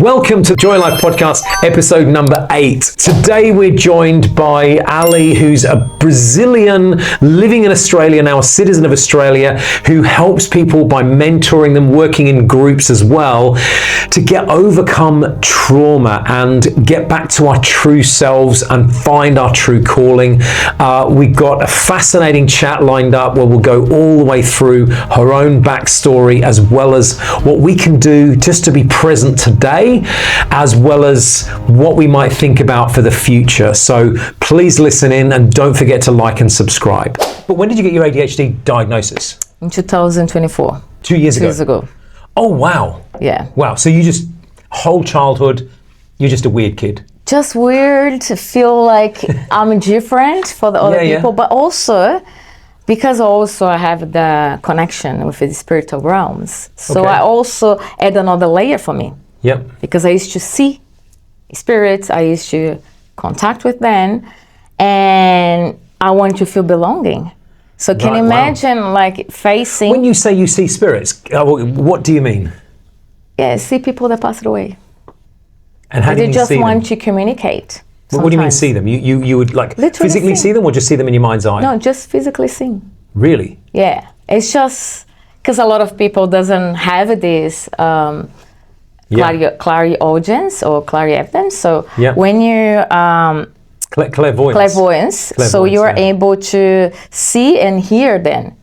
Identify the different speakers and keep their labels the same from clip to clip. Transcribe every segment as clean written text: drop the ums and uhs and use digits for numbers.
Speaker 1: Welcome to Joya Life Podcast, episode number 8. Today we're joined by Ali, who's a Brazilian living in Australia now, a citizen of Australia, who helps people by mentoring them, working in groups as well, to overcome trauma and get back to our true selves and find our true calling. We've got a fascinating chat lined up where we'll go all the way through her own backstory as well as what we can do just to be present today, as well as what we might think about for the future. So please listen in and don't forget to like and subscribe. But when did you get your ADHD diagnosis?
Speaker 2: In 2024.
Speaker 1: 2 years ago?
Speaker 2: 2 years ago.
Speaker 1: Oh, wow.
Speaker 2: Yeah.
Speaker 1: Wow. So you just, whole childhood, you're just a weird kid.
Speaker 2: Just weird to feel like I'm different for the other people, but also because I have the connection with the spiritual realms. So I also add another layer for me.
Speaker 1: Yep.
Speaker 2: Because I used to see spirits, I used to contact with them, and I want to feel belonging. So can you imagine like facing...
Speaker 1: When you say you see spirits, what do you mean?
Speaker 2: Yeah, see people that passed away.
Speaker 1: And how do you see them?
Speaker 2: They just want to communicate.
Speaker 1: What do you mean see them? You would like literally physically see them or just see them in your mind's eye?
Speaker 2: No, just physically see.
Speaker 1: Really?
Speaker 2: Yeah. It's just because a lot of people doesn't have this clairaudience or clairievidence. So when you... Clairvoyance. So you are able to see and hear them.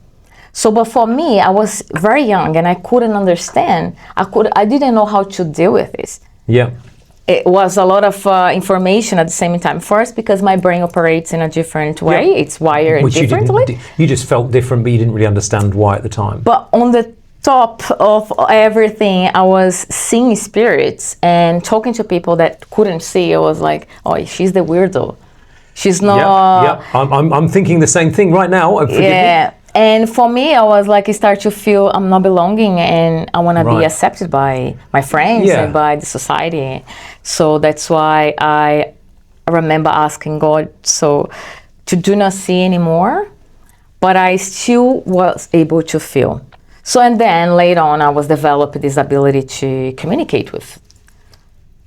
Speaker 2: So, but for me, I was very young and I couldn't understand. I didn't know how to deal with this.
Speaker 1: Yeah.
Speaker 2: It was a lot of information at the same time. First, because my brain operates in a different way. It's wired differently.
Speaker 1: You just felt different, but you didn't really understand why at the time.
Speaker 2: But on the top of everything, I was seeing spirits and talking to people that couldn't see. I was like, oh, she's the weirdo. She's not...
Speaker 1: Yeah. I'm thinking the same thing right now. Forgive me.
Speaker 2: And for me, I was like, I start to feel I'm not belonging and I want to be accepted by my friends and by the society. So that's why I remember asking God to do not see anymore, but I still was able to feel. So, and then later on, I was developing this ability to communicate with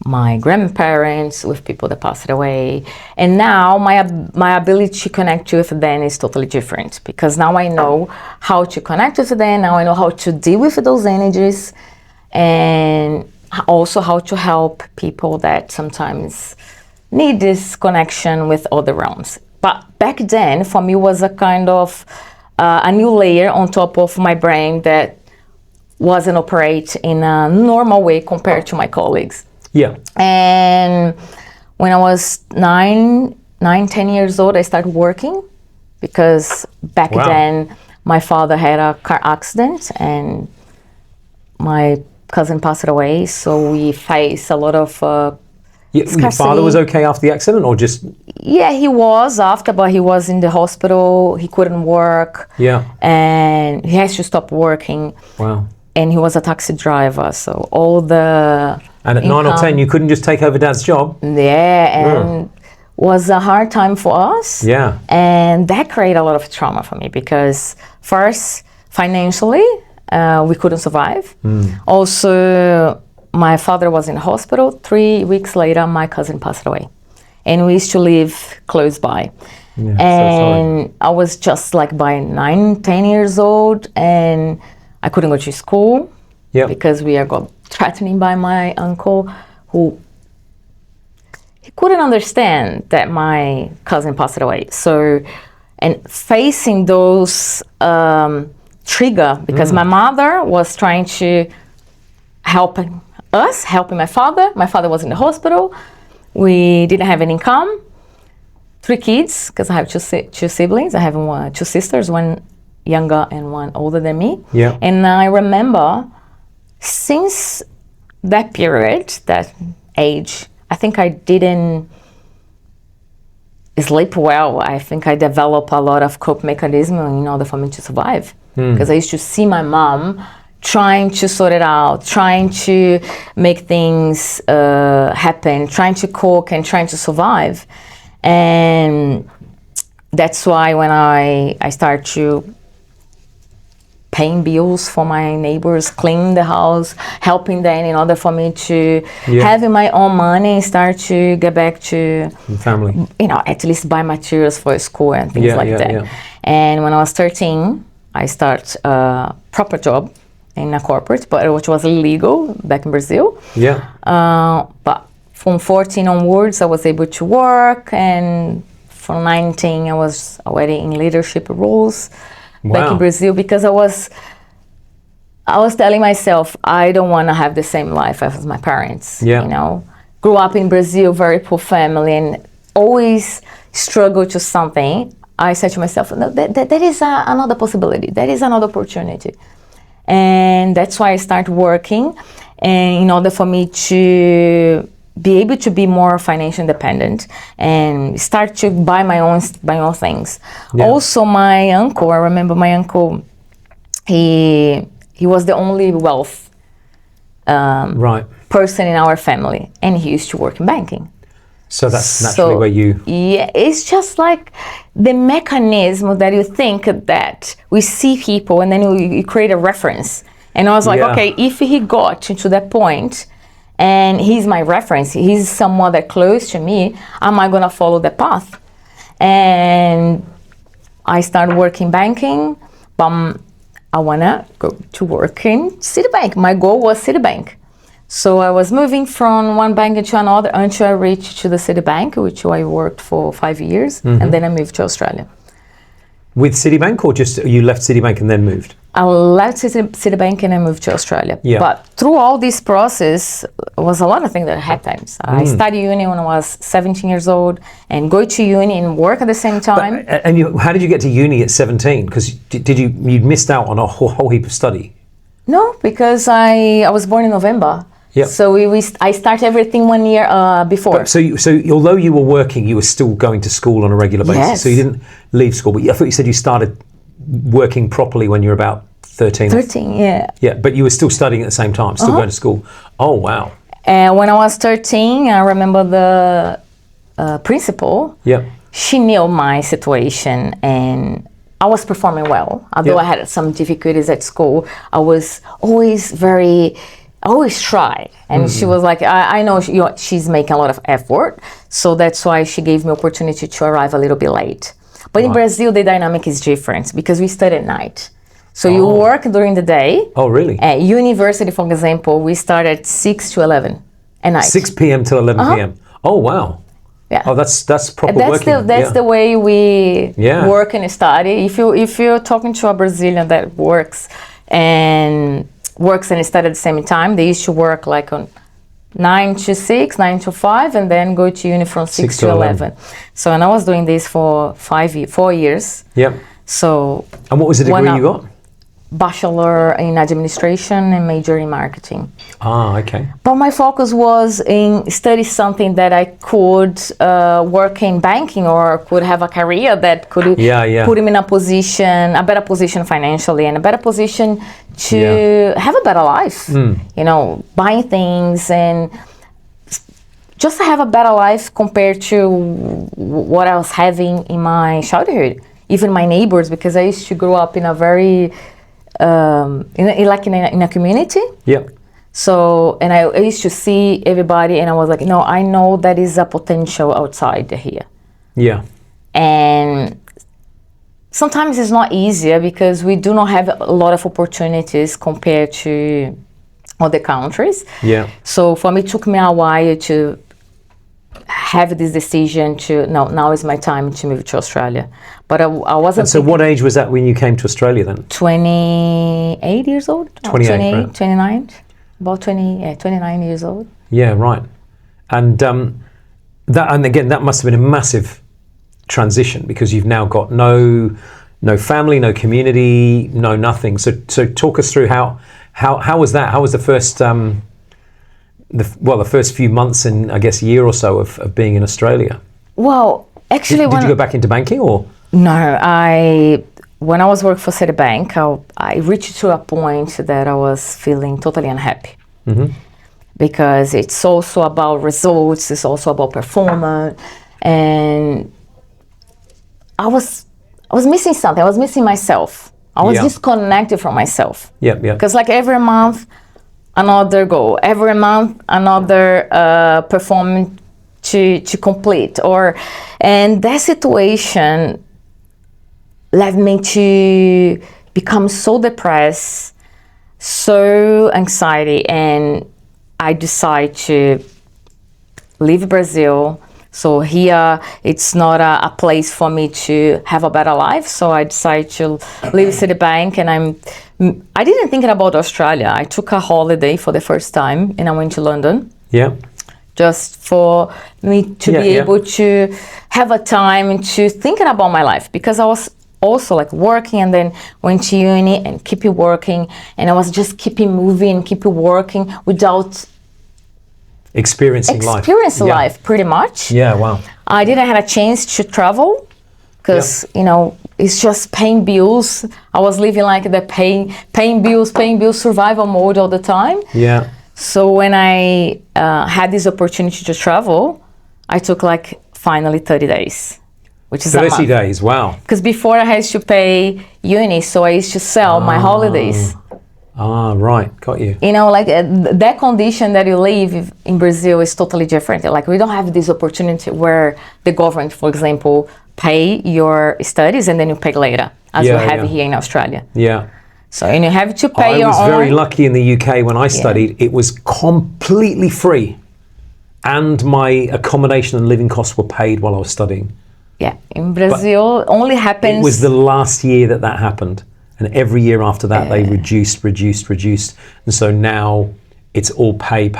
Speaker 2: my grandparents, with people that passed away. And now my ability to connect with them is totally different because now I know how to connect with them. Now I know how to deal with those energies and also how to help people that sometimes need this connection with other realms. But back then, for me, was a kind of a new layer on top of my brain that wasn't operate in a normal way compared to my colleagues.
Speaker 1: Yeah.
Speaker 2: And when I was 10 years old, I started working because back then my father had a car accident and my cousin passed away. So we faced a lot of
Speaker 1: your father was okay after the accident or just...
Speaker 2: Yeah, he was after, but he was in the hospital. He couldn't work.
Speaker 1: Yeah.
Speaker 2: And he has to stop working.
Speaker 1: Wow.
Speaker 2: And he was a taxi driver. So all the...
Speaker 1: And at 9 or 10, you couldn't just take over Dad's job?
Speaker 2: Yeah, and was a hard time for us.
Speaker 1: Yeah.
Speaker 2: And that created a lot of trauma for me because first, financially, we couldn't survive. Also, my father was in the hospital. 3 weeks later, my cousin passed away. And we used to live close by.
Speaker 1: Yeah,
Speaker 2: and so I was just like by 9, 10 years old and I couldn't go to school because we got threatened by my uncle who he couldn't understand that my cousin passed away. So, and facing those trigger, because my mother was trying to helping my father. My father was in the hospital. We didn't have any income. 3 kids, because I have two siblings. I have 2 sisters, one younger and one older than me.
Speaker 1: Yeah.
Speaker 2: And I remember since that period, that age, I think I didn't sleep well. I think I developed a lot of cope mechanism in order for me to survive. Because I used to see my mom trying to sort it out, trying to make things happen, trying to cook and trying to survive. And that's why when I started to paying bills for my neighbors, cleaning the house, helping them in order for me to having my own money and start to get back to
Speaker 1: family.
Speaker 2: At least buy materials for school and things like that. Yeah. And when I was 13, I started a proper job in a corporate, but which was illegal back in Brazil.
Speaker 1: Yeah.
Speaker 2: But from 14 onwards, I was able to work, and from 19, I was already in leadership roles back in Brazil, because I was telling myself, I don't want to have the same life as my parents. Yeah. Grew up in Brazil, very poor family, and always struggle to something. I said to myself, no, that is another possibility. That is another opportunity. And that's why I started working, and in order for me to be able to be more financially independent and start to buy my own things. Yeah. Also, I remember my uncle, he was the only wealth person in our family, and he used to work in banking.
Speaker 1: So that's naturally where you...
Speaker 2: Yeah, it's just like the mechanism that you think that we see people and then you create a reference. And I was like, okay, if he got to that point and he's my reference, he's someone that close to me, am I going to follow the path? And I started working banking, but I want to go to work in Citibank. My goal was Citibank. So I was moving from one bank to another until I reached to the Citibank, which I worked for 5 years, and then I moved to Australia.
Speaker 1: With Citibank, or just you left Citibank and then moved?
Speaker 2: I left Citibank and I moved to Australia. Yeah. But through all this process, was a lot of things that happened. I studied uni when I was 17 years old, and go to uni and work at the same time.
Speaker 1: How did you get to uni at 17? Because you'd missed out on a whole heap of study?
Speaker 2: No, because I was born in November. Yep. So I started everything 1 year before.
Speaker 1: So although you were working, you were still going to school on a regular basis. Yes. So you didn't leave school, but I thought you said you started working properly when you were about 13.
Speaker 2: 13, yeah.
Speaker 1: Yeah, but you were still studying at the same time, still going to school. Oh, wow.
Speaker 2: And when I was 13, I remember the principal. Yeah. She knew my situation, and I was performing well. Although I had some difficulties at school, I was always try, and she was like, I know she's making a lot of effort, so that's why she gave me opportunity to arrive a little bit late. But in Brazil, the dynamic is different because we study at night. So you work during the day.
Speaker 1: Oh, really?
Speaker 2: At university, for example, we start at 6 to 11 at night.
Speaker 1: 6 p.m. till 11 p.m. Oh, wow. Yeah. Oh, that's proper working.
Speaker 2: That's the way we work and study. If you're talking to a Brazilian that works and study at the same time, they used to work like on 9 to 6, 9 to 5, and then go to uni from 6 to 11. So, and I was doing this for 4 years. Yep. So.
Speaker 1: And what was the degree you got?
Speaker 2: Bachelor in administration and major in marketing.
Speaker 1: Ah, okay.
Speaker 2: But my focus was in study something that I could work in banking, or could have a career that could put him in a better position financially, and a better position to have a better life. Buying things and just have a better life compared to what I was having in my childhood. Even my neighbors, because I used to grow up in a very in a community. Yeah. So, and I used to see everybody, and I was like, no, I know that is a potential outside here. Yeah. And sometimes it's not easier because we do not have a lot of opportunities compared to other countries. Yeah. So for me, it took me a while to have this decision to, now is my time to move to Australia. But I wasn't...
Speaker 1: And so what age was that when you came to Australia then?
Speaker 2: 28 years old.
Speaker 1: 28, right.
Speaker 2: 29. About 29 years old.
Speaker 1: Yeah, right. And again, that must have been a massive transition, because you've now got no family, no community, no nothing. So talk us through how was that? How was the first... the first few months and I guess year or so of being in Australia? Well, actually... Did you go back into banking or...?
Speaker 2: No, when I was working for Citibank, I reached to a point that I was feeling totally unhappy. Mm-hmm. Because it's also about results, it's also about performance, and I was missing something. I was missing myself. I was disconnected from myself.
Speaker 1: Yeah.
Speaker 2: Because like every month, another goal. Every month, another performance to complete. And that situation led me to become so depressed, so anxiety, and I decided to leave Brazil. So here, it's not a place for me to have a better life. So I decided to leave Citibank, and I didn't think about Australia. I took a holiday for the first time, and I went to London.
Speaker 1: Yeah.
Speaker 2: Just for me to be able to have a time to thinking about my life, because I was also like working and then went to uni and keep working, and I was just keeping moving, keep working without
Speaker 1: experiencing
Speaker 2: life pretty much.
Speaker 1: Yeah, wow.
Speaker 2: I didn't have a chance to travel because it's just paying bills. I was living like the paying bills survival mode all the time.
Speaker 1: Yeah.
Speaker 2: So when I had this opportunity to travel, I took like finally 30 days, which is
Speaker 1: 30 days, wow.
Speaker 2: Because before I had to pay uni, so I used to sell my holidays.
Speaker 1: Right, got you.
Speaker 2: You know, like that condition that you live in Brazil is totally different. Like we don't have this opportunity where the government, for example, pay your studies and then you pay later, as we have here in Australia.
Speaker 1: Yeah.
Speaker 2: So and you have to pay your own.
Speaker 1: I was very lucky in the UK when I studied. It was completely free, and my accommodation and living costs were paid while I was studying.
Speaker 2: Yeah, in Brazil only happens.
Speaker 1: It was the last year that happened. And every year after that, they reduced. And so now it's all pay.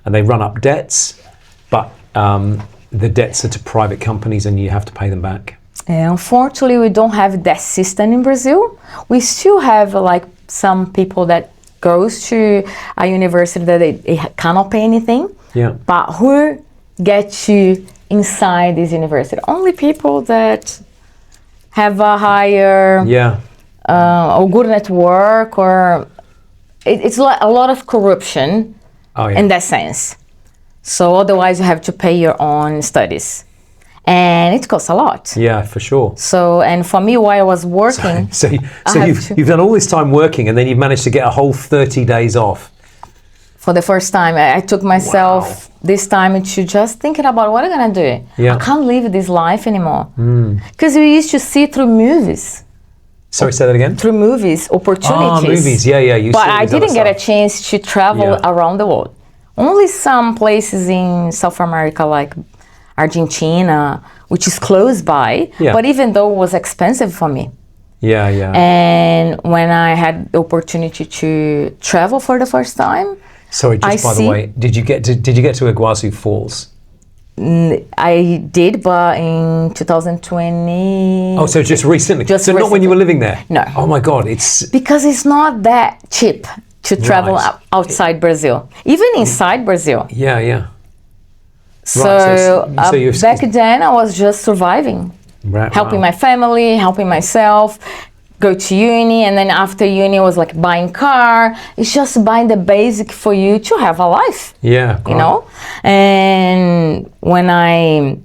Speaker 1: And they run up debts, but the debts are to private companies and you have to pay them back.
Speaker 2: Unfortunately, we don't have that system in Brazil. We still have like some people that goes to a university that they cannot pay anything.
Speaker 1: Yeah.
Speaker 2: But who gets you inside this university? Only people that have a higher... or good network, or it's like a lot of corruption in that sense. So otherwise you have to pay your own studies, and it costs a lot.
Speaker 1: Yeah, for sure.
Speaker 2: So, and for me, while I was working,
Speaker 1: so you've done all this time working, and then you've managed to get a whole 30 days off.
Speaker 2: For the first time, I took myself this time to just thinking about what I'm gonna do. I can't live this life anymore because we used to see through movies.
Speaker 1: Sorry, say that again?
Speaker 2: Through movies, opportunities.
Speaker 1: Movies, yeah.
Speaker 2: But I didn't get a chance to travel around the world. Only some places in South America, like Argentina, which is close by. Yeah. But even though it was expensive for me.
Speaker 1: Yeah.
Speaker 2: And when I had the opportunity to travel for the first time.
Speaker 1: Sorry, by the way, did you get to Iguazu Falls?
Speaker 2: I did, but in 2020.
Speaker 1: Oh, so just recently? Not when you were living there?
Speaker 2: No.
Speaker 1: Oh my God, it's...
Speaker 2: Because it's not that cheap to travel outside Brazil, even inside Brazil.
Speaker 1: Yeah.
Speaker 2: So, back then I was just surviving, helping my family, helping myself, go to uni, and then after uni I was like buying car. It's just buying the basic for you to have a life.
Speaker 1: Yeah.
Speaker 2: You know? And when I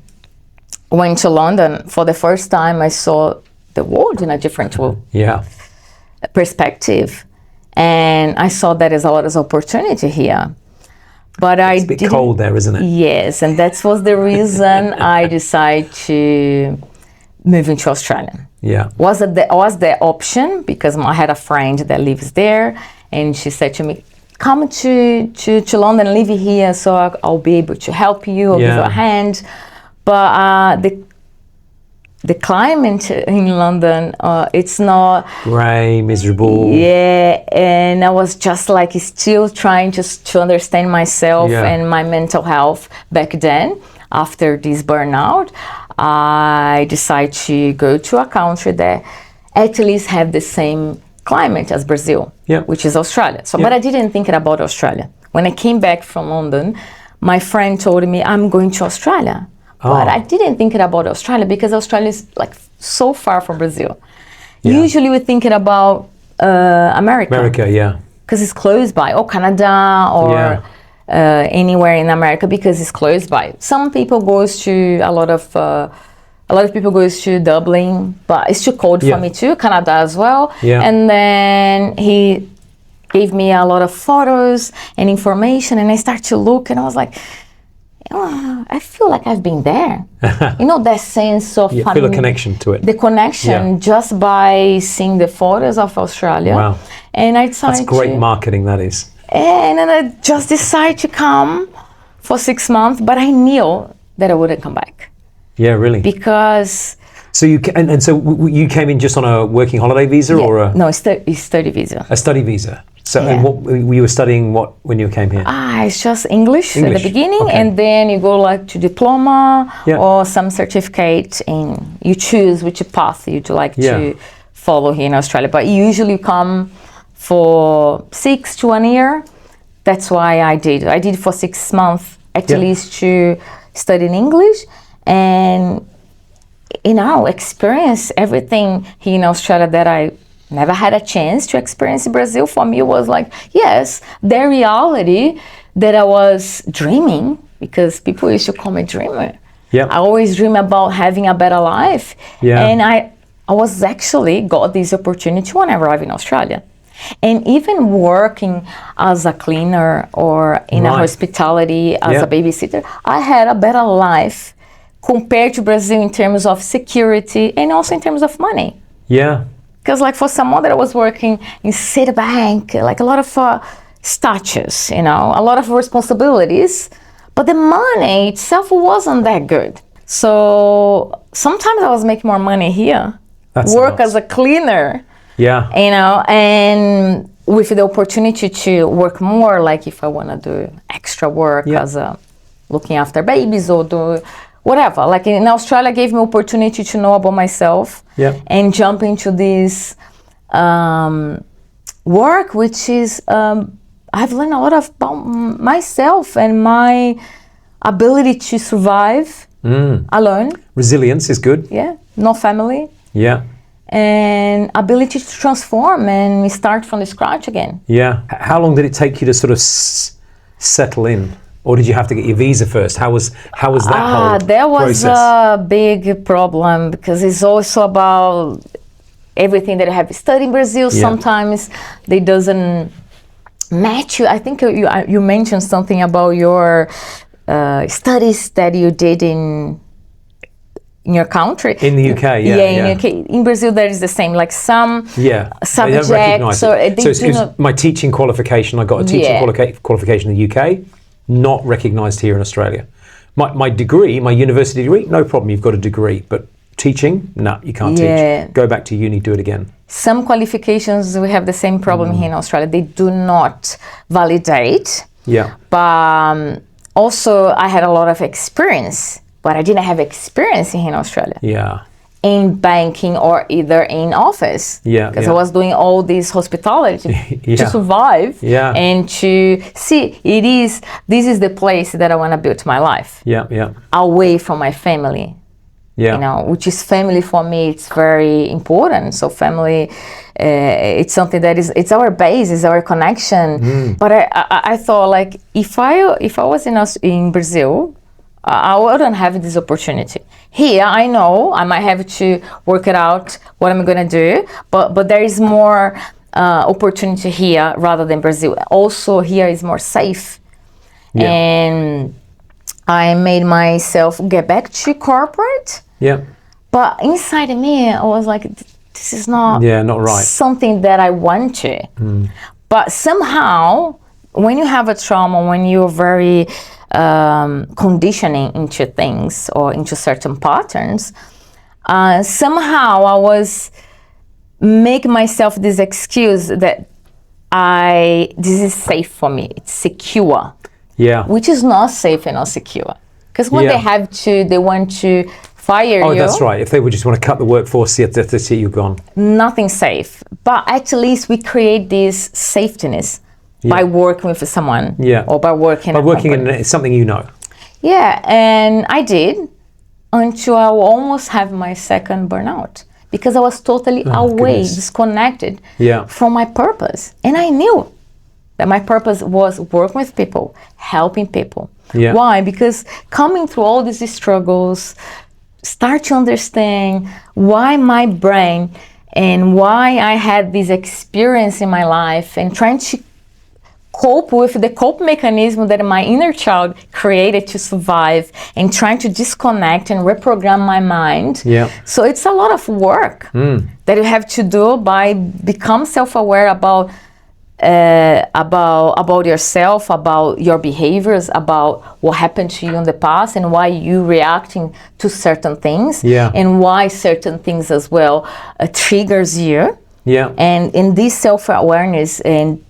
Speaker 2: went to London for the first time, I saw the world in a different perspective. And I saw that there's a lot of opportunity here. But
Speaker 1: it's a bit cold there, isn't it?
Speaker 2: Yes, and that was the reason I decided to move into Australia.
Speaker 1: Yeah.
Speaker 2: Was the option, because I had a friend that lives there, and she said to me, come to London, live here, so I'll be able to help you, I'll give you a hand. But the climate in London, it's not...
Speaker 1: Grey, miserable.
Speaker 2: Yeah, and I was just like still trying to understand myself and my mental health back then. After this burnout, I decided to go to a country that at least have the same climate as Brazil, which is Australia. So, but I didn't think about Australia. When I came back from London, my friend told me, I'm going to Australia. But I didn't think about Australia because Australia is like so far from Brazil. Yeah. Usually we're thinking about America. Because it's close by, or Canada, or anywhere in America because it's close by. Some people goes to a lot of A lot of people go to Dublin, but it's too cold for me too. Canada as well.
Speaker 1: Yeah.
Speaker 2: And then he gave me a lot of photos and information, and I started to look, and I was like, oh, I feel like I've been there. That sense of
Speaker 1: feel a connection to it.
Speaker 2: The connection just by seeing the photos of Australia.
Speaker 1: Wow.
Speaker 2: And I decided
Speaker 1: That's great marketing, that is.
Speaker 2: And then I just decided to come for 6 months, but I knew that I wouldn't come back.
Speaker 1: Yeah, really?
Speaker 2: Because...
Speaker 1: So you you came in just on a working holiday visa or a...
Speaker 2: No, it's study visa.
Speaker 1: A study visa. So and what you were studying when you came here?
Speaker 2: It's just English at the beginning, and then you go like to diploma or some certificate, and you choose which path you'd like to follow here in Australia. But you usually come for 6 to 1 year. That's why I did for 6 months at least to study in English and experience everything here in Australia that I never had a chance to experience in Brazil. For me, it was like, yes, the reality that I was dreaming, because people used to call me dreamer.
Speaker 1: Yeah.
Speaker 2: I always dream about having a better life. Yeah. And I was actually got this opportunity when I arrived in Australia. And even working as a cleaner or in a hospitality as a babysitter, I had a better life compared to Brazil in terms of security and also in terms of money.
Speaker 1: Yeah.
Speaker 2: Because like for someone that was working in Citibank, like a lot of status, a lot of responsibilities, but the money itself wasn't that good. So sometimes I was making more money here, work as a cleaner.
Speaker 1: Yeah.
Speaker 2: And with the opportunity to work more, like if I want to do extra work as looking after babies or do whatever. Like in Australia, gave me opportunity to know about myself and jump into this work, which is I've learned a lot about myself and my ability to survive alone.
Speaker 1: Resilience is good.
Speaker 2: Yeah. No family.
Speaker 1: Yeah.
Speaker 2: And ability to transform and start from the scratch again.
Speaker 1: Yeah. How long did it take you to sort of settle in? Or did you have to get your visa first? How was that whole process?
Speaker 2: That was a big problem because it's also about everything that I have studied in Brazil. Sometimes they doesn't match you. I think you mentioned something about your studies that you did in your country.
Speaker 1: In the UK,
Speaker 2: in the UK. In Brazil, there is the same. Like some subjects.
Speaker 1: It was my teaching qualification. I got a teaching qualification in the UK, not recognised here in Australia. My degree, my university degree, no problem. You've got a degree, but teaching, no, you can't teach. Go back to uni, do it again. Some
Speaker 2: qualifications, we have the same problem here in Australia. They do not validate.
Speaker 1: Yeah.
Speaker 2: But also, I had a lot of experience. But I didn't have experience here in Australia.
Speaker 1: Yeah.
Speaker 2: In banking or either in office.
Speaker 1: Yeah.
Speaker 2: Because I was doing all this hospitality to survive and to see this is the place that I want to build my life.
Speaker 1: Yeah, yeah.
Speaker 2: Away from my family. Yeah. Which is family for me, it's very important. So family, it's something that it's our base, it's our connection. But I thought like if I was in Brazil, I wouldn't have this opportunity. Here, I know I might have to work it out what I'm going to do, but there is more opportunity here rather than Brazil. Also, here is more safe. Yeah. And I made myself get back to corporate.
Speaker 1: Yeah.
Speaker 2: But inside of me, I was like, this is not
Speaker 1: right.
Speaker 2: Something that I want to. But somehow, when you have a trauma, when you're very conditioning into things or into certain patterns, somehow I was making myself this excuse that this is safe for me, it's secure.
Speaker 1: Yeah.
Speaker 2: Which is not safe and not secure. Because when they want to fire you.
Speaker 1: Oh, that's right. If they would just want to cut the workforce, they see you gone.
Speaker 2: Nothing safe. But at least we create this safetyness. By working with someone, or by working
Speaker 1: in something
Speaker 2: Yeah, and I did until I almost have my second burnout because I was totally away, disconnected from my purpose, and I knew that my purpose was working with people, helping people. Yeah. Why? Because coming through all these struggles, start to understand why my brain and why I had this experience in my life, and trying to cope with the cope mechanism that my inner child created to survive, and trying to disconnect and reprogram my mind.
Speaker 1: Yeah.
Speaker 2: So it's a lot of work that you have to do by become self-aware about yourself, about your behaviors, about what happened to you in the past, and why you reacting to certain things, and why certain things as well triggers you. Yeah. And in this self-awareness and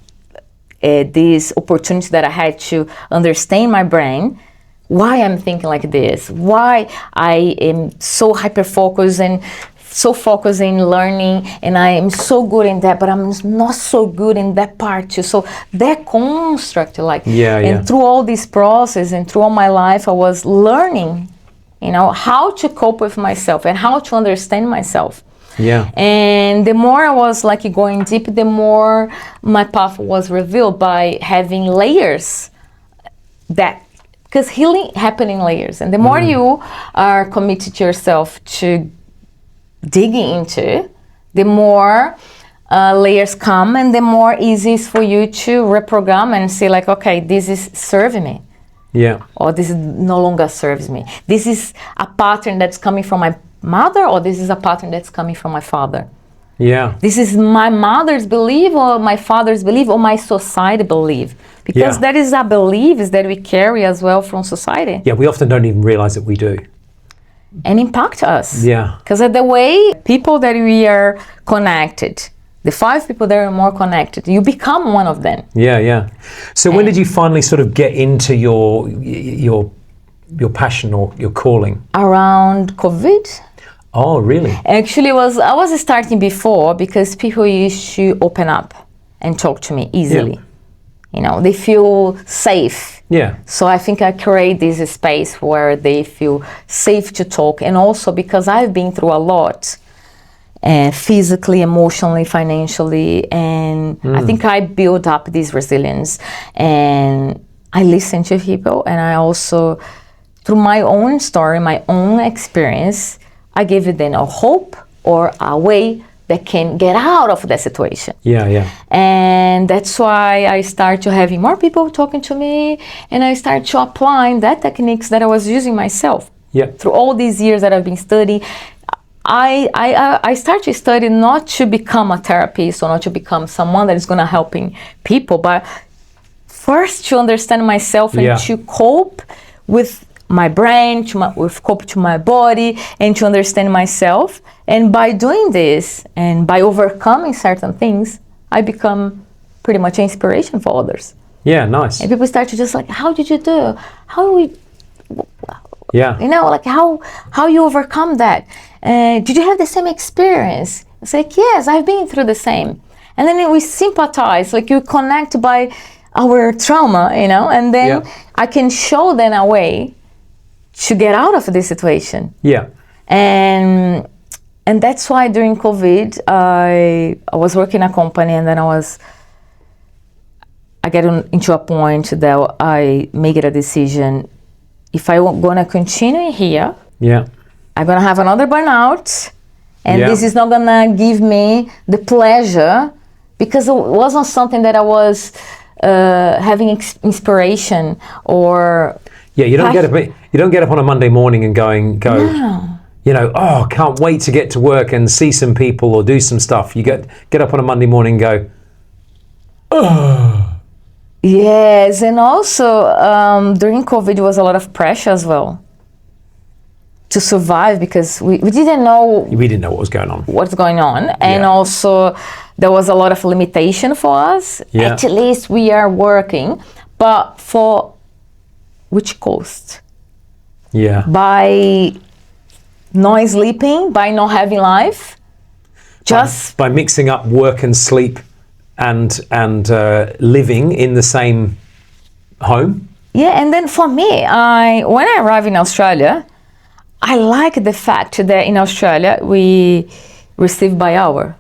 Speaker 2: this opportunity that I had to understand my brain, why I'm thinking like this, why I am so hyper-focused and so focused in learning, and I am so good in that, but I'm not so good in that part too. So that construct, and through all this process and through all my life, I was learning, how to cope with myself and how to understand myself. Yeah. And the more I was going deep, the more my path was revealed by having layers, because healing happens in layers. And the more you are committed to yourself to digging into, the more layers come, and the more easy it's for you to reprogram and say okay, this is serving me. Yeah. Or this is no longer serves me. This is a pattern that's coming from my mother, or this is a pattern that's coming from my father. Yeah. This is my mother's belief, or my father's belief, or my society belief. Because that is a belief that we carry as well from society.
Speaker 1: Yeah, we often don't even realize that we do.
Speaker 2: And impact us. Yeah. Because of the way people that we are connected, the 5 people that are more connected, you become one of them.
Speaker 1: Yeah, yeah. So when did you finally sort of get into your passion or your calling?
Speaker 2: Around COVID.
Speaker 1: Oh, really?
Speaker 2: Actually, I was starting before, because people used to open up and talk to me easily. Yeah. They feel safe. Yeah. So I think I create this space where they feel safe to talk, and also because I've been through a lot, physically, emotionally, financially, and I think I built up this resilience, and I listen to people, and I also, through my own story, my own experience, I give them a hope or a way that can get out of the situation. Yeah, yeah. And that's why I start to having more people talking to me, and I start to applying that techniques that I was using myself. Yeah. Through all these years that I've been studying, I start to study not to become a therapist or not to become someone that is going to helping people, but first to understand myself and to cope with my brain, cope to my body, and to understand myself. And by doing this and by overcoming certain things, I become pretty much inspiration for others.
Speaker 1: Yeah, nice.
Speaker 2: And people start to just how did you do? How you overcome that? Did you have the same experience? It's yes, I've been through the same. And then we sympathize, you connect by our trauma, and then I can show them a way to get out of this situation. Yeah. And that's why during COVID, I was working in a company, and then I get into a point that I make it a decision. If I'm gonna continue here, I'm gonna have another burnout, and this is not gonna give me the pleasure, because it wasn't something that I was having inspiration or.
Speaker 1: Yeah, you don't get up on a Monday morning and go, I can't wait to get to work and see some people or do some stuff. You get up on a Monday morning and go, oh.
Speaker 2: Yes, and also during COVID, there was a lot of pressure as well to survive, because we didn't know.
Speaker 1: We didn't know what was going on.
Speaker 2: What's going on, and also there was a lot of limitation for us. Yeah. At least we are working, but for which cost? Yeah. By not sleeping, by not having life, just
Speaker 1: by mixing up work and sleep, and living in the same home.
Speaker 2: Yeah, and then for me, when I arrived in Australia, I like the fact that in Australia we receive by hour,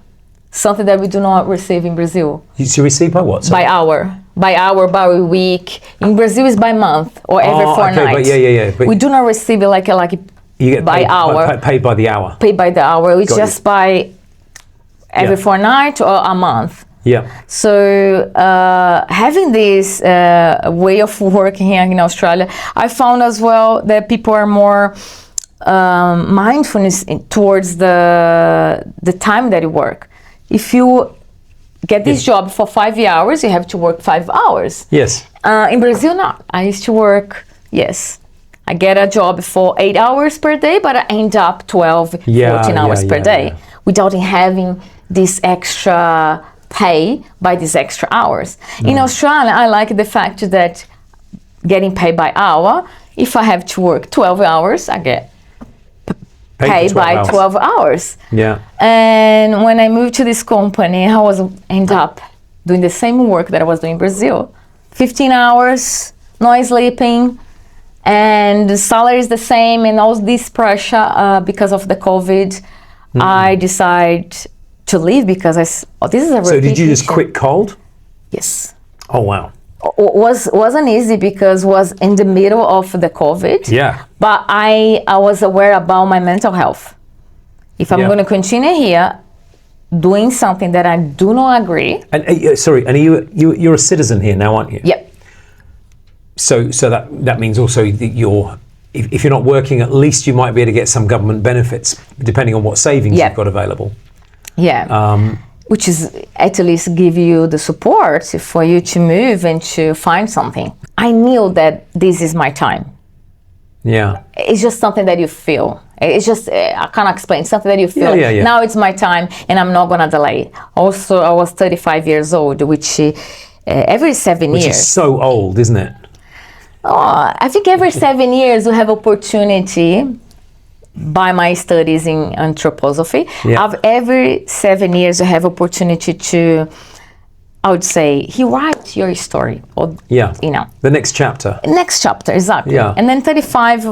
Speaker 2: something that we do not receive in Brazil.
Speaker 1: You receive by what? Sorry?
Speaker 2: By hour, by week. In Brazil, it's by month or every fortnight.
Speaker 1: Okay, but yeah.
Speaker 2: But we do not receive it like
Speaker 1: You get
Speaker 2: by hour.
Speaker 1: Paid by the hour.
Speaker 2: Paid by the hour. It's
Speaker 1: Got
Speaker 2: just by every fortnight or a month.
Speaker 1: Yeah.
Speaker 2: So having this way of working here in Australia, I found as well that people are more mindfulness towards the time that you work. If you get this job for 5 hours, you have to work 5 hours.
Speaker 1: Yes.
Speaker 2: In Brazil, not. I used to work, I get a job for 8 hours per day, but I end up 12, 14 hours per day without having this extra pay by these extra hours. In Australia, I like the fact that getting paid by hour, if I have to work 12 hours, I get paid by 12 hours.
Speaker 1: Yeah.
Speaker 2: And when I moved to this company, I end up doing the same work that I was doing in Brazil. 15 hours, no sleeping, and the salary is the same, and all this pressure because of the COVID, I decided to leave because this is a
Speaker 1: So did you just quit cold?
Speaker 2: Yes.
Speaker 1: Oh, wow.
Speaker 2: Wasn't easy because was in the middle of the COVID.
Speaker 1: Yeah.
Speaker 2: But I was aware about my mental health. If I'm going to continue here doing something that I do not agree.
Speaker 1: And you're a citizen here now, aren't you?
Speaker 2: Yep.
Speaker 1: So that means also that if you're not working, at least you might be able to get some government benefits depending on what savings you've got available.
Speaker 2: Yeah. Which is at least give you the support for you to move and to find something. I knew that this is my time.
Speaker 1: Yeah.
Speaker 2: It's just something that you feel. It's just, I can't explain, something that you feel.
Speaker 1: Yeah.
Speaker 2: Now it's my time and I'm not going to delay. Also, I was 35 years old, which every 7 years.
Speaker 1: Which is so old, isn't it?
Speaker 2: Oh, I think every 7 years you have opportunity by my studies in anthroposophy. Every 7 years you have opportunity to, I would say, write your story. Or,
Speaker 1: the next chapter.
Speaker 2: Next chapter, exactly.
Speaker 1: Yeah.
Speaker 2: And then 35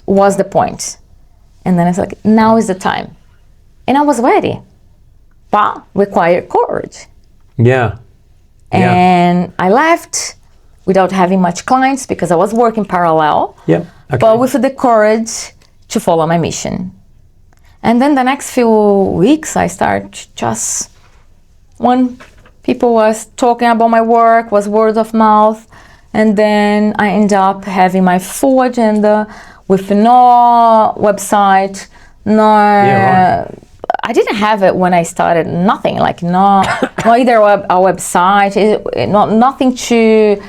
Speaker 2: was the point. And then it's like, now is the time. And I was ready, but required courage.
Speaker 1: Yeah.
Speaker 2: And I left without having much clients because I was working parallel.
Speaker 1: Yeah. Okay.
Speaker 2: But with the courage to follow my mission. And then the next few weeks, I start just when people was talking about my work, was word of mouth. And then I end up having my full agenda with no website, I didn't have it when I started, nothing, like no either a website, nothing to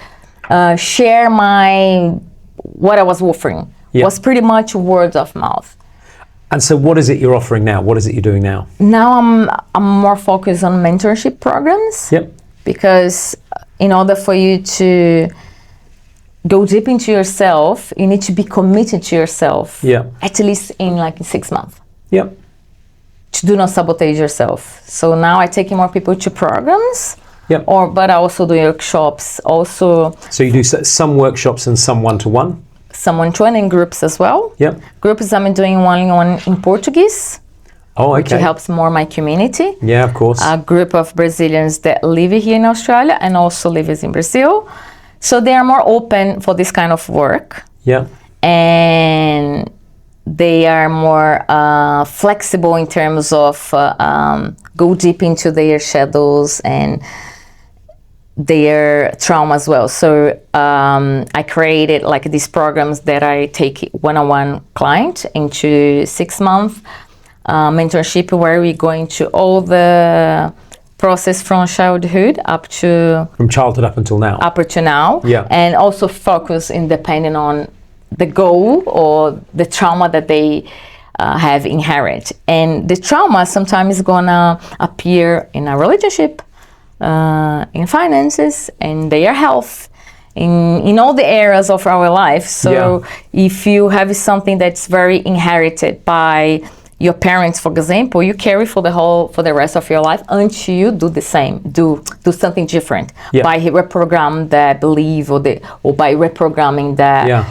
Speaker 2: share what I was offering. Was pretty much word of mouth.
Speaker 1: And so what is it you're offering now? What is it you're doing now?
Speaker 2: Now I'm more focused on mentorship programs.
Speaker 1: Yep.
Speaker 2: Because in order for you to go deep into yourself, you need to be committed to yourself.
Speaker 1: Yeah.
Speaker 2: At least in 6 months.
Speaker 1: Yep.
Speaker 2: To do not sabotage yourself. So now I take more people to programs.
Speaker 1: Yep.
Speaker 2: But I also do workshops. Also.
Speaker 1: So you do some workshops and some one-to-one?
Speaker 2: Some one-to-one in groups as well.
Speaker 1: Yep.
Speaker 2: Groups I'm doing one-on-one in Portuguese.
Speaker 1: Oh, okay.
Speaker 2: Which helps more my community.
Speaker 1: Yeah, of course.
Speaker 2: A group of Brazilians that live here in Australia and also live in Brazil. So they are more open for this kind of work.
Speaker 1: Yeah.
Speaker 2: And they are more flexible in terms of go deep into their shadows and their trauma as well. So I created these programs that I take one-on-one client into 6 month mentorship where we go into all the process from childhood
Speaker 1: from childhood up until now.
Speaker 2: Up to now.
Speaker 1: Yeah.
Speaker 2: And also focus in depending on the goal or the trauma that they have inherited. And the trauma sometimes is gonna appear in a relationship, in finances, in their health, in all the areas of our life. So if you have something that's very inherited by your parents, for example, you carry for the rest of your life until you do the same, do something different by reprogram that belief or by reprogramming that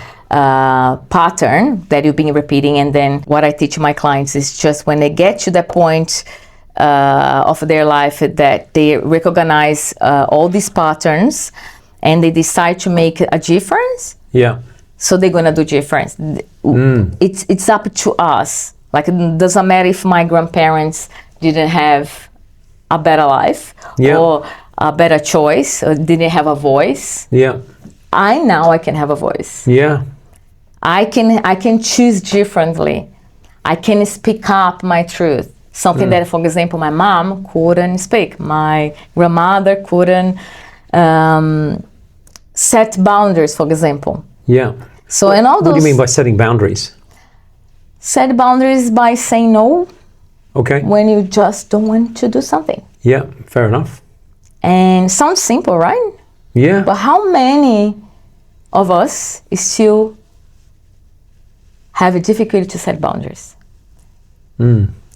Speaker 2: pattern that you've been repeating. And then what I teach my clients is just when they get to the point of their life that they recognize all these patterns and they decide to make a difference.
Speaker 1: Yeah.
Speaker 2: So they're gonna do different. It's up to us. Like, it doesn't matter if my grandparents didn't have a better life or a better choice, or didn't have a voice.
Speaker 1: Yeah.
Speaker 2: I can have a voice.
Speaker 1: Yeah.
Speaker 2: I can choose differently. I can speak up my truth. Something that, for example, my mom couldn't speak. My grandmother couldn't set boundaries, for example.
Speaker 1: Yeah.
Speaker 2: So, and all those.
Speaker 1: What do you mean by setting boundaries?
Speaker 2: Set boundaries by saying no.
Speaker 1: Okay.
Speaker 2: When you just don't want to do something.
Speaker 1: Yeah, fair enough.
Speaker 2: And sounds simple, right?
Speaker 1: Yeah.
Speaker 2: But how many of us still have a difficulty to set boundaries?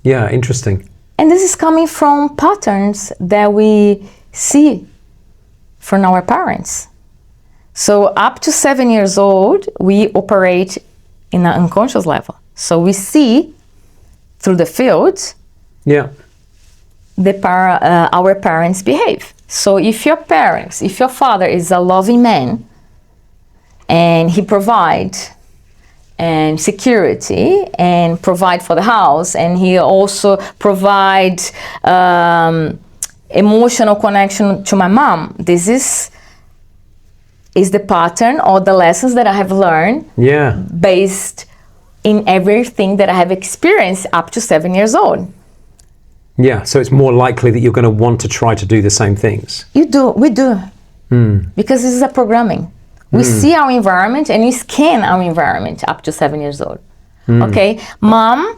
Speaker 1: Yeah, interesting.
Speaker 2: And this is coming from patterns that we see from our parents. So up to 7 years old, we operate in an unconscious level. So we see through the field our parents behave. So if your father is a loving man and he provides and security and provide for the house, and he also provides emotional connection to my mom, this is the pattern or the lessons that I have learned based in everything that I have experienced up to 7 years old.
Speaker 1: Yeah, so it's more likely that you're going to want to try to do the same things.
Speaker 2: We do. Because this is a programming. We see our environment and we scan our environment up to 7 years old. Okay, mom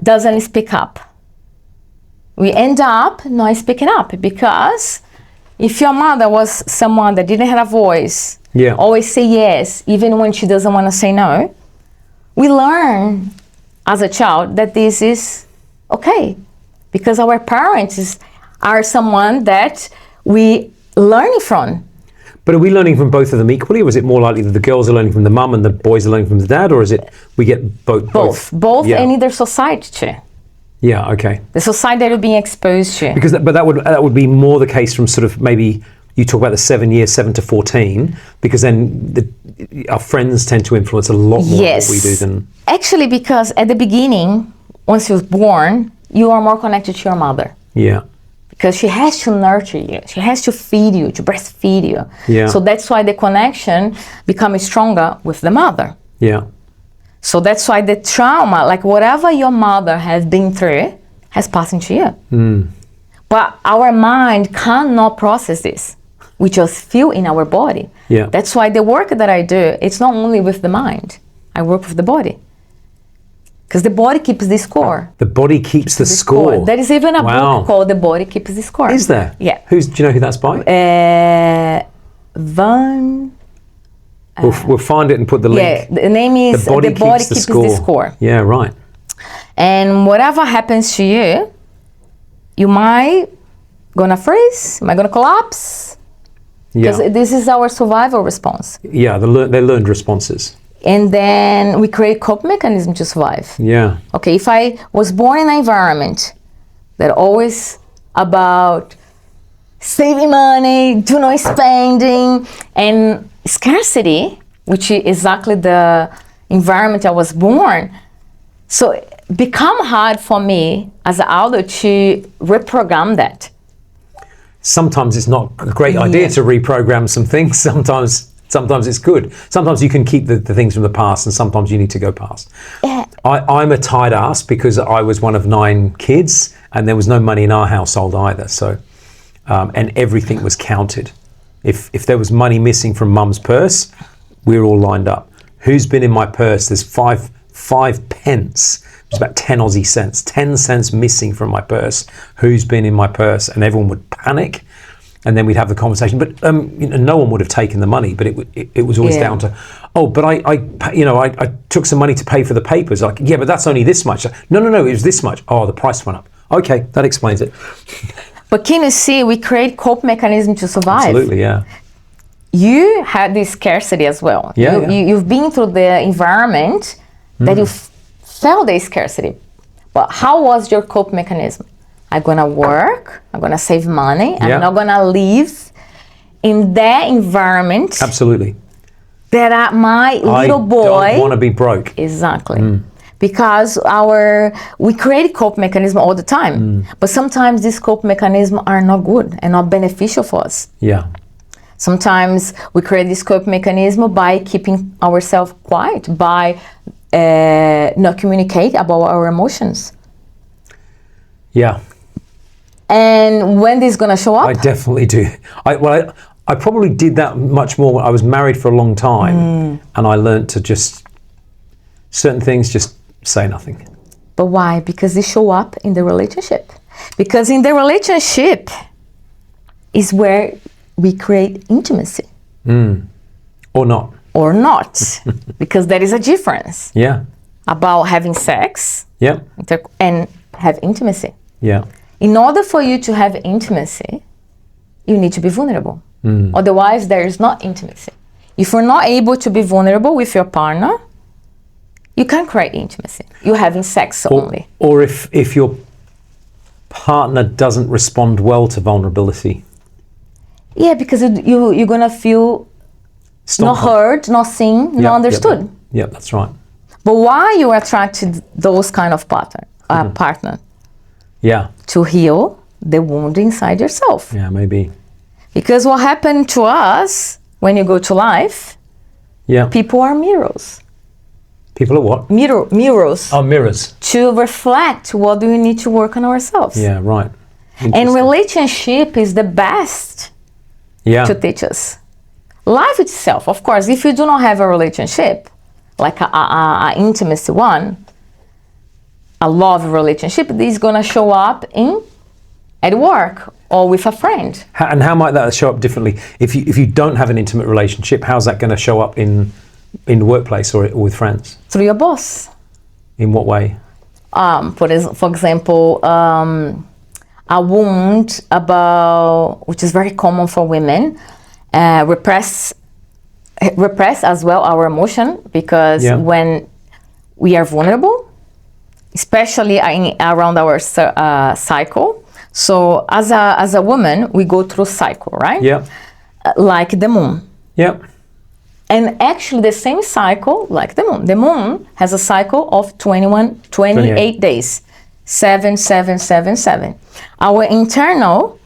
Speaker 2: doesn't speak up. We end up not speaking up because if your mother was someone that didn't have a voice, always say yes, even when she doesn't want to say no, we learn as a child that this is okay because our parents are someone that we learn from.
Speaker 1: But are we learning from both of them equally, or is it more likely that the girls are learning from the mum and the boys are learning from the dad, or is it we get both?
Speaker 2: Both and in their society too.
Speaker 1: Yeah, okay.
Speaker 2: The society that you're being exposed to.
Speaker 1: Because that would be more the case from sort of maybe you talk about the 7 years, 7 to 14, because then our friends tend to influence a lot more what we do than...
Speaker 2: Actually, because at the beginning, once you're born, you are more connected to your mother.
Speaker 1: Yeah.
Speaker 2: Because she has to nurture you. She has to feed you, to breastfeed you.
Speaker 1: Yeah.
Speaker 2: So that's why the connection becomes stronger with the mother.
Speaker 1: Yeah.
Speaker 2: So that's why the trauma, like whatever your mother has been through, has passed into you. But our mind cannot process this. We just feel in our body.
Speaker 1: Yeah.
Speaker 2: That's why the work that I do, it's not only with the mind. I work with the body. Because the body keeps the score.
Speaker 1: The body keeps the score.
Speaker 2: There is even a book called The Body Keeps the Score.
Speaker 1: Is there?
Speaker 2: Yeah.
Speaker 1: Do you know who that's by? We'll find it and put the link.
Speaker 2: Yeah, the name is The Body Keeps the Score.
Speaker 1: Yeah, right.
Speaker 2: And whatever happens to you, you might gonna freeze, you might gonna collapse. Because this is our survival response.
Speaker 1: Yeah, they're learned responses.
Speaker 2: And then we create coping mechanism to survive.
Speaker 1: Yeah.
Speaker 2: Okay, if I was born in an environment that always about saving money, do not spending, and scarcity, which is exactly the environment I was born. So it become hard for me as an adult to reprogram that.
Speaker 1: Sometimes it's not a great idea to reprogram some things. Sometimes it's good. Sometimes you can keep the things from the past, and sometimes you need to go past.
Speaker 2: Yeah.
Speaker 1: I'm a tight ass because I was one of 9 kids, and there was no money in our household either. So, and everything was counted. If there was money missing from mum's purse, we were all lined up. Who's been in my purse? There's five pence. It's about 10 Aussie cents. 10 cents missing from my purse. Who's been in my purse? And everyone would panic. And then we'd have the conversation, but no one would have taken the money. But it was always down to, but I took some money to pay for the papers. Like, yeah, but that's only this much. No, it was this much. Oh, the price went up. Okay, that explains it.
Speaker 2: But can you see, we create cope mechanism to survive.
Speaker 1: Absolutely, yeah.
Speaker 2: You had this scarcity as well.
Speaker 1: Yeah,
Speaker 2: you've been through the environment that you felt the scarcity. But how was your cope mechanism? I'm gonna work, I'm gonna save money, I'm not gonna live in that environment.
Speaker 1: Absolutely.
Speaker 2: that my little boy...
Speaker 1: I don't want to be broke.
Speaker 2: Exactly. Because we create cope mechanism all the time. But sometimes these cope mechanisms are not good and not beneficial for us.
Speaker 1: Yeah.
Speaker 2: Sometimes we create this cope mechanism by keeping ourselves quiet, by not communicate about our emotions.
Speaker 1: Yeah.
Speaker 2: And when this is going to show up?
Speaker 1: I definitely do. I probably did that much more when I was married for a long time, and I learned to just, certain things, just say nothing.
Speaker 2: But why? Because they show up in the relationship. Because in the relationship is where we create intimacy.
Speaker 1: Or not.
Speaker 2: Or not. Because there is a difference.
Speaker 1: Yeah.
Speaker 2: About having sex.
Speaker 1: Yeah.
Speaker 2: And have intimacy.
Speaker 1: Yeah.
Speaker 2: In order for you to have intimacy, you need to be vulnerable. Otherwise, there is not intimacy. If you're not able to be vulnerable with your partner, you can't create intimacy. You're having sex only.
Speaker 1: Or if your partner doesn't respond well to vulnerability.
Speaker 2: Yeah, because you're going to feel not heard, not seen, not understood.
Speaker 1: Yeah, that's right.
Speaker 2: But why you attract to those kind of partner?
Speaker 1: Yeah.
Speaker 2: To heal the wound inside yourself.
Speaker 1: Yeah, maybe.
Speaker 2: Because what happened to us when you go to life, people are mirrors.
Speaker 1: People are what?
Speaker 2: Mirrors.
Speaker 1: Oh, mirrors.
Speaker 2: To reflect what do we need to work on ourselves.
Speaker 1: Yeah, right.
Speaker 2: And relationship is the best to teach us. Life itself, of course, if you do not have a relationship, like a intimacy one, a love relationship, this is going to show up at work or with a friend.
Speaker 1: And how might that show up differently? If you don't have an intimate relationship, how's that going to show up in the workplace or with friends?
Speaker 2: Through your boss.
Speaker 1: In what way?
Speaker 2: For example, a wound which is very common for women, repress as well our emotion, because when we are vulnerable, especially around our cycle. So as a woman, we go through cycle, right?
Speaker 1: Yeah.
Speaker 2: Like the moon.
Speaker 1: Yeah.
Speaker 2: And actually the same cycle like the moon. The moon has a cycle of 28 days. 7, 7, 7, 7. Our internal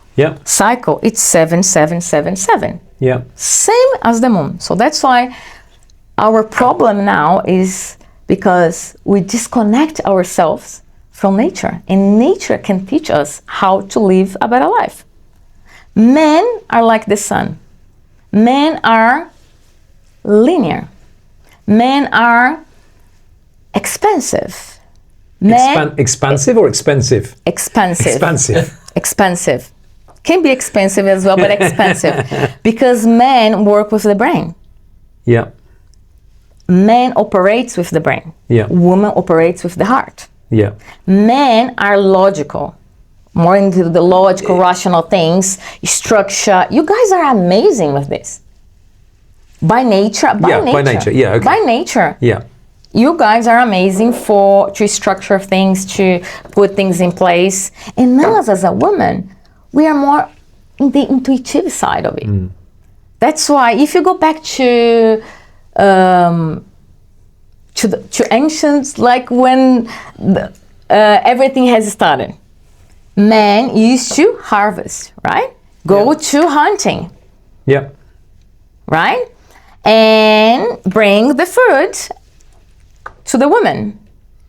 Speaker 2: cycle, it's 7, 7, 7, 7.
Speaker 1: Yeah.
Speaker 2: Same as the moon. So that's why our problem now is because we disconnect ourselves from nature. And nature can teach us how to live a better life. Men are like the sun. Men are linear. Men are expensive.
Speaker 1: Expansive or expensive?
Speaker 2: Expansive. Expensive. Can be expensive as well, but expensive. Because men work with the brain.
Speaker 1: Yeah.
Speaker 2: Man operates with the brain.
Speaker 1: Yeah.
Speaker 2: Woman operates with the heart.
Speaker 1: Yeah. Men
Speaker 2: are logical. More into the logical, rational things, structure. You guys are amazing with this. By nature.
Speaker 1: By nature. Yeah. Okay.
Speaker 2: By nature.
Speaker 1: Yeah.
Speaker 2: You guys are amazing to structure things, to put things in place. And us as a woman, we are more in the intuitive side of it. That's why if you go back to ancients, like when everything has started, men used to harvest, right? Go to hunting.
Speaker 1: Yeah.
Speaker 2: Right? And bring the food to the woman.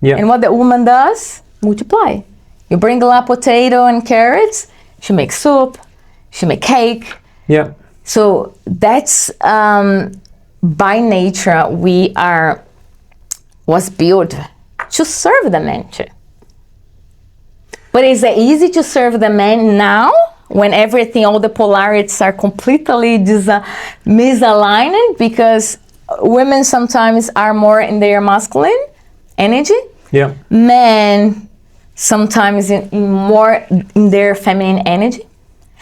Speaker 1: Yeah.
Speaker 2: And what the woman does, multiply. You bring a potato and carrots, she makes soup, she makes cake.
Speaker 1: Yeah.
Speaker 2: So that's by nature was built to serve the man too. But is it easy to serve the man now when all the polarities are completely misaligned? Because women sometimes are more in their masculine energy.
Speaker 1: Yeah.
Speaker 2: Men sometimes more in their feminine energy.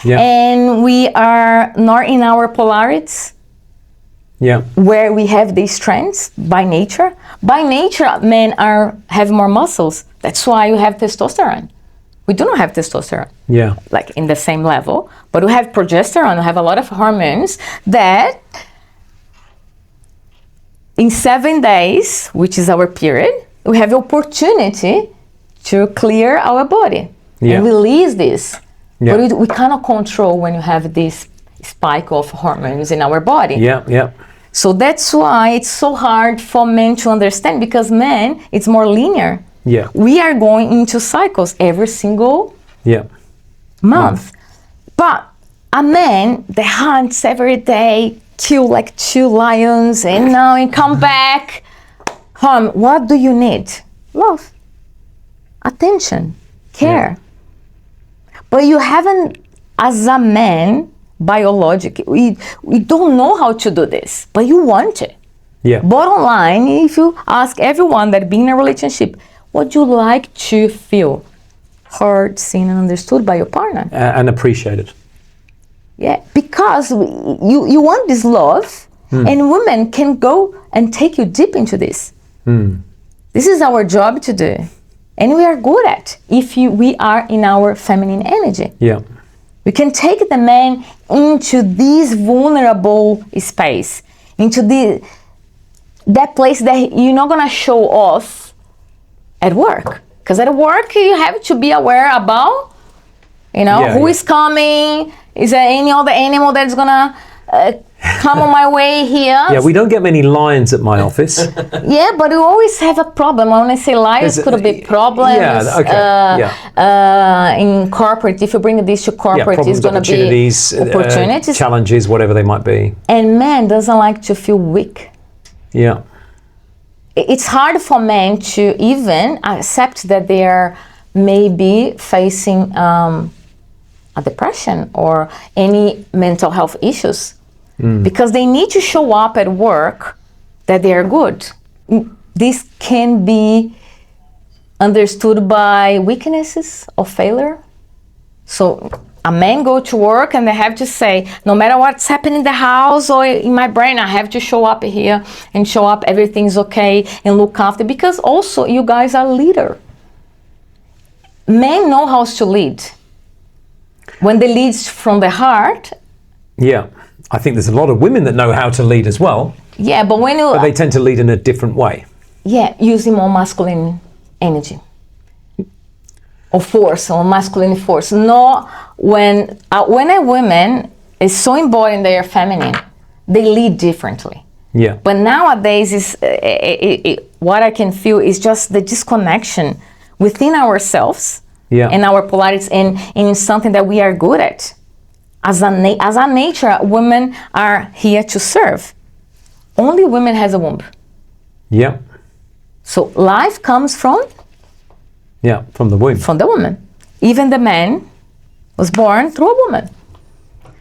Speaker 1: Yeah.
Speaker 2: And we are not in our polarities.
Speaker 1: Yeah.
Speaker 2: Where we have these strengths by nature. By nature, men have more muscles. That's why you have testosterone. We do not have testosterone.
Speaker 1: Yeah.
Speaker 2: Like in the same level, but we have progesterone. We have a lot of hormones that in 7 days, which is our period, we have the opportunity to clear our body and release this. Yeah. But we cannot control when you have this spike of hormones in our body.
Speaker 1: Yeah.
Speaker 2: So that's why it's so hard for men to understand, because men, it's more linear.
Speaker 1: Yeah.
Speaker 2: We are going into cycles every single month. But a man that hunts every day, kill like 2 lions, and now he come back home. What do you need? Love, attention, care. But you haven't, as a man, biologically, we don't know how to do this, but you want it.
Speaker 1: Yeah.
Speaker 2: Bottom line, if you ask everyone that be in a relationship, what do you like to feel? Heard, seen, and understood by your partner.
Speaker 1: And appreciated.
Speaker 2: Yeah, because you want this love, and women can go and take you deep into this. This is our job to do, and we are good at if we are in our feminine energy.
Speaker 1: Yeah,
Speaker 2: we can take the man into this vulnerable space, into that place that you're not gonna show off at work, because at work you have to be aware about, who is coming. Is there any other animal that's gonna come on my way here?
Speaker 1: Yeah, we don't get many lions at my office.
Speaker 2: Yeah, but you always have a problem. When I say lions, could be problems.
Speaker 1: Yeah, okay.
Speaker 2: In corporate, if you bring this to corporate, it's gonna be opportunities,
Speaker 1: challenges, whatever they might be.
Speaker 2: And man doesn't like to feel weak.
Speaker 1: Yeah.
Speaker 2: It's hard for men to even accept that they are maybe facing a depression or any mental health issues, because they need to show up at work that they are good. This can be understood by weaknesses or failure. So a man go to work and they have to say, no matter what's happening in the house or in my brain, I have to show up here and show up everything's okay and look after, because also you guys are leader. Men know how to lead. When they lead from the heart.
Speaker 1: Yeah, I think there's a lot of women that know how to lead as well.
Speaker 2: Yeah, but
Speaker 1: but they tend to lead in a different way.
Speaker 2: Yeah, using more masculine energy. Or force, or masculine force. No, when a woman is so embodied they are feminine, they lead differently.
Speaker 1: Yeah.
Speaker 2: But nowadays, what I can feel is just the disconnection within ourselves.
Speaker 1: Yeah.
Speaker 2: And our polarities, and in something that we are good at. As a nature, women are here to serve. Only women has a womb.
Speaker 1: Yeah.
Speaker 2: So life comes from?
Speaker 1: Yeah, from the womb.
Speaker 2: From the woman. Even the man was born through a woman.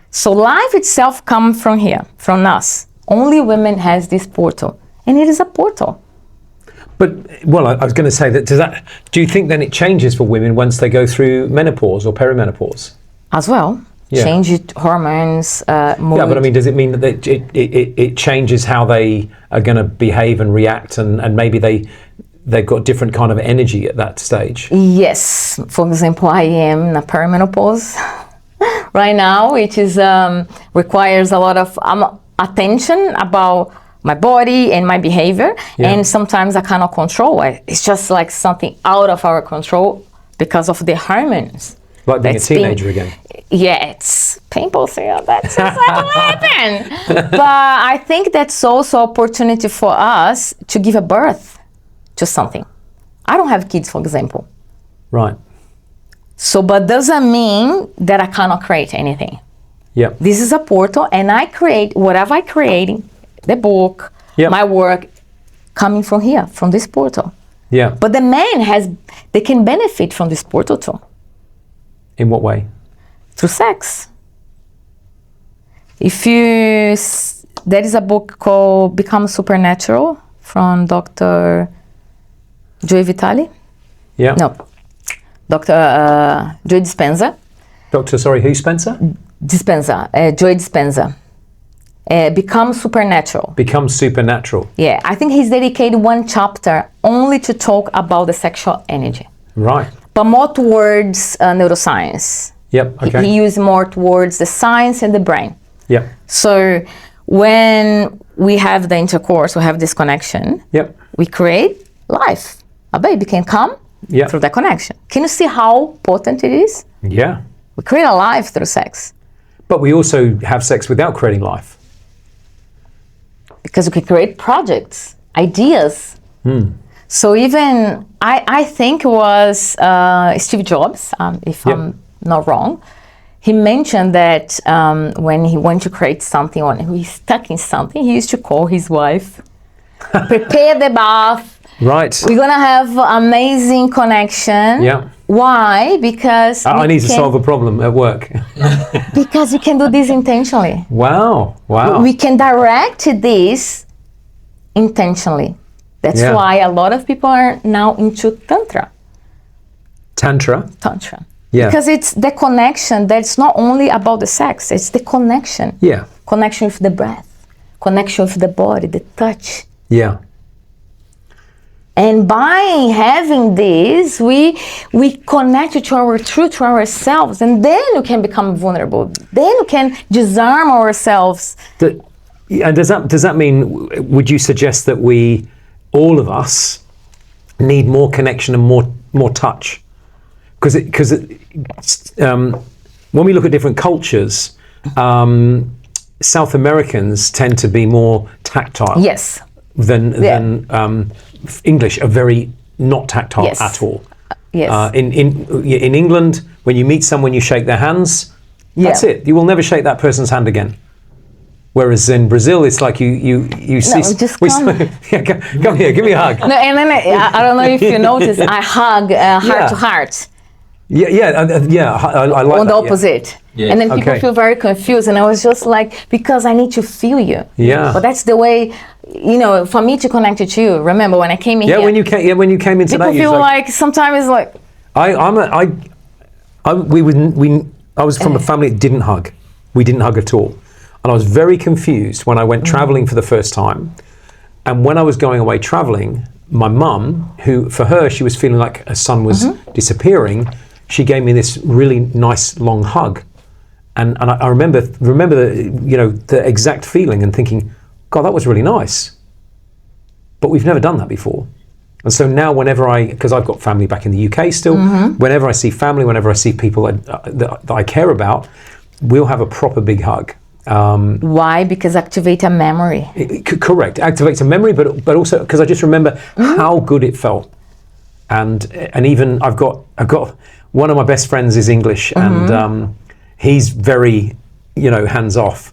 Speaker 2: So life itself comes from here, from us. Only women has this portal, and it is a portal.
Speaker 1: But, well, I was going to say that, do you think then it changes for women once they go through menopause or perimenopause?
Speaker 2: As well.
Speaker 1: Yeah.
Speaker 2: Change hormones, mood.
Speaker 1: Yeah, but I mean, does it mean that it changes how they are going to behave and react, and maybe they've got different kind of energy at that stage?
Speaker 2: Yes. For example, I am in a perimenopause right now, which is requires a lot of attention about my body and my behavior, and sometimes I cannot control it. It's just like something out of our control because of the hormones.
Speaker 1: Like being a teenager again.
Speaker 2: Yeah, it's painful. So that's what happened. But I think that's also opportunity for us to give a birth to something. I don't have kids, for example.
Speaker 1: Right.
Speaker 2: So, but doesn't mean that I cannot create anything.
Speaker 1: Yeah. This
Speaker 2: is a portal, and I create whatever I create. The book, my work, coming from here, from this portal.
Speaker 1: Yeah.
Speaker 2: But the man they can benefit from this portal too.
Speaker 1: In what way?
Speaker 2: Through sex. There is a book called Become Supernatural from Dr. Joy Vitale.
Speaker 1: Yeah.
Speaker 2: No, Dr. Joy Dispenza.
Speaker 1: Dr. Sorry, who Spencer?
Speaker 2: Dispenza, Joy Dispenza. Become Supernatural.
Speaker 1: Become Supernatural.
Speaker 2: Yeah, I think he's dedicated one chapter only to talk about the sexual energy.
Speaker 1: Right.
Speaker 2: But more towards neuroscience.
Speaker 1: Yep, okay.
Speaker 2: He used more towards the science and the brain.
Speaker 1: Yep.
Speaker 2: So when we have the intercourse, we have this connection, we create life. A baby can come through that connection. Can you see how potent it is?
Speaker 1: Yeah.
Speaker 2: We create a life through sex.
Speaker 1: But we also have sex without creating life.
Speaker 2: Because we can create projects, ideas. So even, I think it was Steve Jobs, if I'm not wrong, he mentioned that when he wanted to create something, or he was stuck in something, he used to call his wife, prepare the bath.
Speaker 1: Right.
Speaker 2: We're going to have amazing connection.
Speaker 1: Yeah.
Speaker 2: Why? Because
Speaker 1: I need to solve a problem at work.
Speaker 2: Because we can do this intentionally.
Speaker 1: Wow.
Speaker 2: We can direct this intentionally. That's why a lot of people are now into Tantra.
Speaker 1: Tantra? Yeah.
Speaker 2: Because it's the connection that's not only about the sex, it's the connection.
Speaker 1: Yeah.
Speaker 2: Connection with the breath, connection with the body, the touch.
Speaker 1: Yeah.
Speaker 2: And by having this, we connect to our truth, to ourselves, and then we can become vulnerable. Then we can disarm ourselves.
Speaker 1: And does that mean, would you suggest that we, all of us, need more connection and more touch? Because when we look at different cultures, South Americans tend to be more tactile.
Speaker 2: Yes.
Speaker 1: Than English are very not tactile at all.
Speaker 2: Yes.
Speaker 1: In England, when you meet someone, you shake their hands. That's it. You will never shake that person's hand again. Whereas in Brazil, it's like you see.
Speaker 2: No, just come.
Speaker 1: Come here, give me a hug.
Speaker 2: No, and then I don't know if you notice, I hug heart to heart.
Speaker 1: I like that.
Speaker 2: On the opposite. Yeah. And then people feel very confused, and I was just like, because I need to feel you.
Speaker 1: Yeah.
Speaker 2: But that's the way, for me to connect to you. Remember when I came in here?
Speaker 1: When you came in today,
Speaker 2: people feel like sometimes like.
Speaker 1: I was from a family that didn't hug. We didn't hug at all, and I was very confused when I went traveling for the first time. And when I was going away traveling, my mum, who for her she was feeling like her son was disappearing, she gave me this really nice long hug. And I remember the exact feeling and thinking, God, that was really nice. But we've never done that before. And so now whenever because I've got family back in the UK still, whenever I see family, whenever I see people that I care about, we'll have a proper big hug.
Speaker 2: Why? Because activate a memory.
Speaker 1: Correct, activates a memory, but also because I just remember how good it felt. And even I've got one of my best friends is English, and he's very, hands off.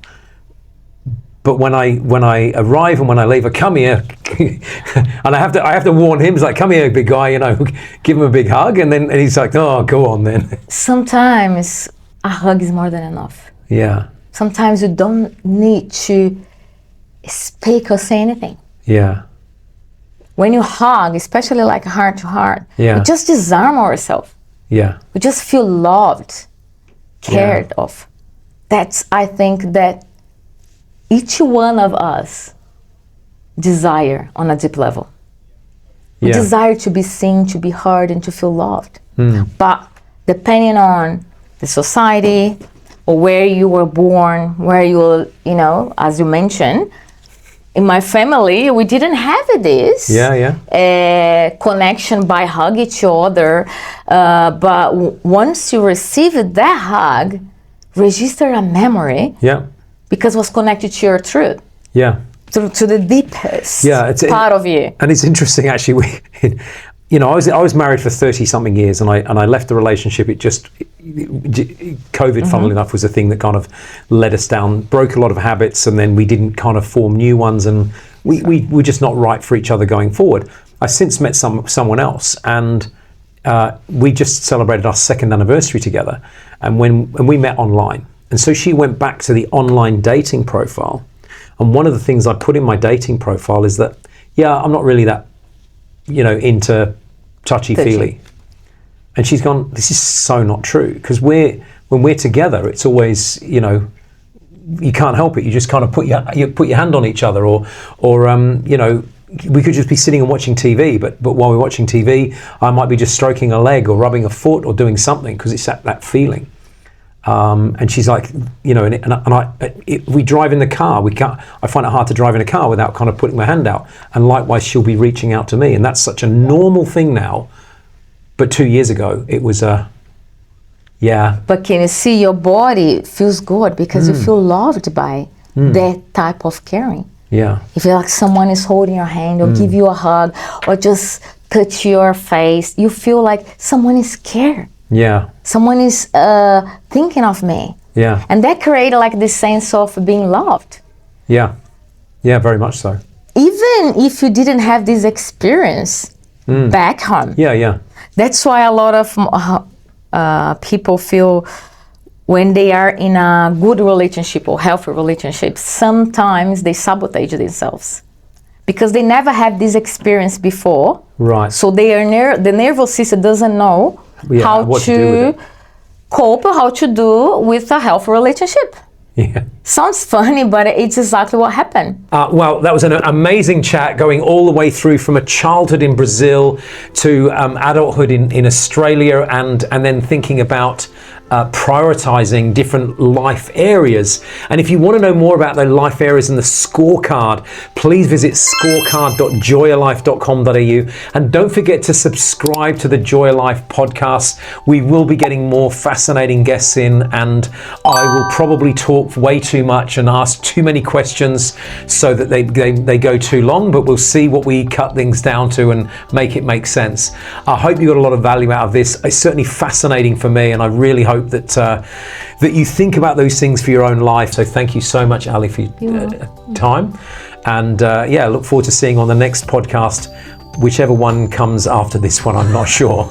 Speaker 1: But when I arrive and when I leave, I come here, and I have to warn him. He's like, "Come here, big guy," give him a big hug, and he's like, "Oh, go on then."
Speaker 2: Sometimes a hug is more than enough.
Speaker 1: Yeah.
Speaker 2: Sometimes you don't need to speak or say anything.
Speaker 1: Yeah.
Speaker 2: When you hug, especially like heart to heart, we just disarm ourselves.
Speaker 1: Yeah.
Speaker 2: We just feel loved, cared of. I think that each one of us desire on a deep level. We desire to be seen, to be heard, and to feel loved. But depending on the society, or where you were born, where you as you mentioned, in my family, we didn't have this connection by hug each other. But once you received that hug, register a memory.
Speaker 1: Yeah.
Speaker 2: Because it was connected to your truth.
Speaker 1: Yeah.
Speaker 2: To the deepest part of you.
Speaker 1: And it's interesting, actually. I was married for 30-something years, and I left the relationship. COVID, funnily enough, was a thing that kind of led us down, broke a lot of habits, and then we didn't kind of form new ones, and we were just not right for each other going forward. I since met someone else, and we just celebrated our second anniversary together, and we met online. And so she went back to the online dating profile, and one of the things I put in my dating profile is that, I'm not really that, into touchy-feely. And she's gone, this is so not true, because when we're together, it's always, you can't help it. You just kind of put your hand on each other, or we could just be sitting and watching TV, but while we're watching TV, I might be just stroking a leg or rubbing a foot or doing something, because it's that feeling. And she's like, you know, we drive in the car. I find it hard to drive in a car without kind of putting my hand out. And likewise, she'll be reaching out to me. And that's such a normal thing now. But 2 years ago, it was yeah.
Speaker 2: But can you see your body feels good because you feel loved by that type of caring.
Speaker 1: Yeah.
Speaker 2: You feel like someone is holding your hand or give you a hug or just touch your face. You feel like someone is cared.
Speaker 1: Yeah.
Speaker 2: Someone is thinking of me.
Speaker 1: Yeah.
Speaker 2: And that created like this sense of being loved.
Speaker 1: Yeah. Yeah, very much so.
Speaker 2: Even if you didn't have this experience back home.
Speaker 1: Yeah, yeah.
Speaker 2: That's why a lot of people feel when they are in a good relationship or healthy relationship, sometimes they sabotage themselves because they never had this experience before.
Speaker 1: Right.
Speaker 2: So the nervous system doesn't know how to cope or how to do with a healthy relationship.
Speaker 1: Yeah.
Speaker 2: Sounds funny, but it's exactly what happened.
Speaker 1: Well, that was an amazing chat going all the way through from a childhood in Brazil to adulthood in Australia and then thinking about prioritizing different life areas. And if you want to know more about the life areas and the scorecard, please visit scorecard.joyalife.com.au and don't forget to subscribe to the Joya Life podcast. We will be getting more fascinating guests in, and I will probably talk way too much and ask too many questions so that they go too long, but we'll see what we cut things down to and make it make sense. I hope you got a lot of value out of this. It's certainly fascinating for me, and I really hope that you think about those things for your own life. So thank you so much, Ali, for your time. And look forward to seeing on the next podcast, whichever one comes after this one, I'm not sure.